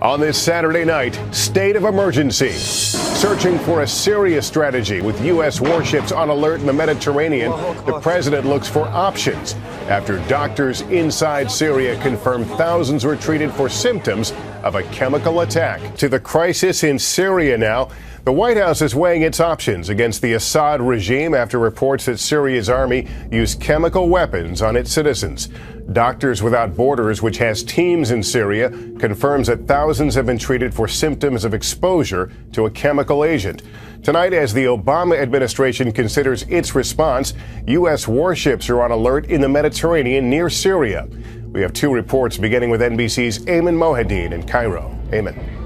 On this Saturday night, state of emergency. Searching for a serious strategy with U.S. warships on alert in the Mediterranean, the president looks for options after doctors inside Syria confirm thousands were treated for symptoms of a chemical attack. To the crisis in Syria now. The White House is weighing its options against the Assad regime after reports that Syria's army used chemical weapons on its citizens. Doctors Without Borders, which has teams in Syria, confirms that thousands have been treated for symptoms of exposure to a chemical agent. Tonight, as the Obama administration considers its response, U.S. warships are on alert in the Mediterranean near Syria. We have two reports, beginning with NBC's Ayman Mohideen in Cairo. Ayman.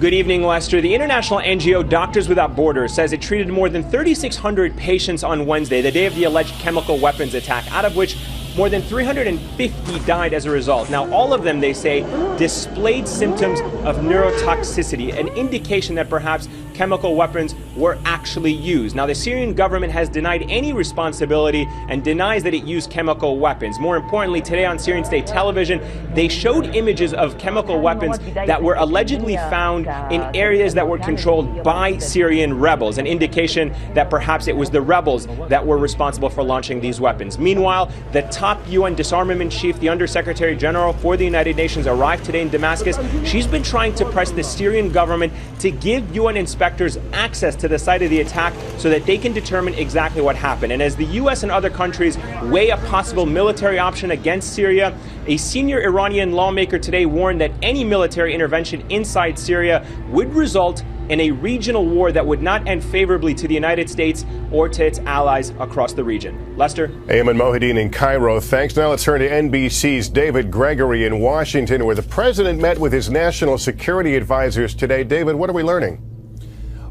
Good evening, Lester. The international NGO Doctors Without Borders says it treated more than 3,600 patients on Wednesday, the day of the alleged chemical weapons attack, out of which more than 350 died as a result. Now, all of them, they say, displayed symptoms of neurotoxicity, an indication that perhaps chemical weapons were actually used. Now, the Syrian government has denied any responsibility and denies that it used chemical weapons. More importantly, today on Syrian state television, they showed images of chemical weapons that were allegedly found in areas that were controlled by Syrian rebels, an indication that perhaps it was the rebels that were responsible for launching these weapons. Meanwhile, the top UN disarmament chief, the Undersecretary General for the United Nations, arrived today in Damascus. She's been trying to press the Syrian government to give UN inspectors access to the site of the attack so that they can determine exactly what happened. And as the U.S. and other countries weigh a possible military option against Syria, a senior Iranian lawmaker today warned that any military intervention inside Syria would result in a regional war that would not end favorably to the United States or to its allies across the region. Lester? Ayman Mohideen in Cairo. Thanks. Now let's turn to NBC's David Gregory in Washington, where the president met with his national security advisors today. David, what are we learning?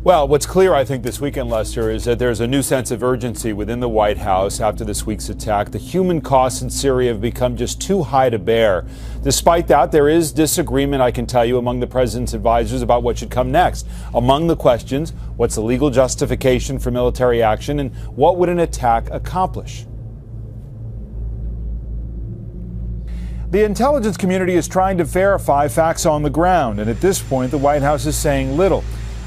Well, what's clear, I think, this weekend, Lester, is that there's a new sense of urgency within the White House after this week's attack. The human costs in Syria have become just too high to bear. Despite that, there is disagreement, I can tell you, among the president's advisors about what should come next. Among the questions, what's the legal justification for military action, and what would an attack accomplish? The intelligence community is trying to verify facts on the ground, and at this point, the White House is saying little,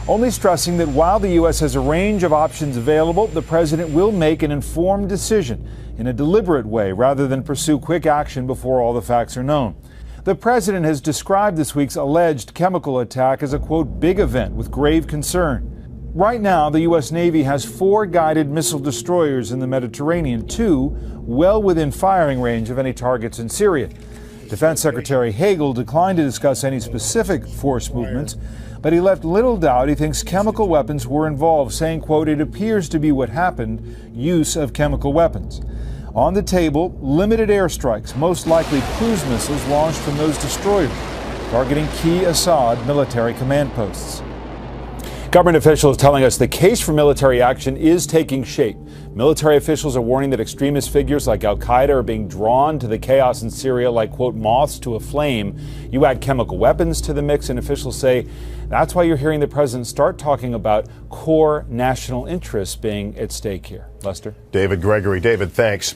only stressing that while the U.S. has a range of options available, the president will make an informed decision in a deliberate way rather than pursue quick action before all the facts are known. The president has described this week's alleged chemical attack as a, quote, big event with grave concern. Right now, the U.S. Navy has 4 guided missile destroyers in the Mediterranean, 2 well within firing range of any targets in Syria. Defense Secretary Hagel declined to discuss any specific force movements, but he left little doubt he thinks chemical weapons were involved, saying, quote, it appears to be what happened, use of chemical weapons. On the table, limited airstrikes, most likely cruise missiles launched from those destroyers, targeting key Assad military command posts. Government officials telling us the case for military action is taking shape. Military officials are warning that extremist figures like al-Qaeda are being drawn to the chaos in Syria like, quote, moths to a flame. You add chemical weapons to the mix, and officials say that's why you're hearing the president start talking about core national interests being at stake here. Lester? David Gregory. David, thanks.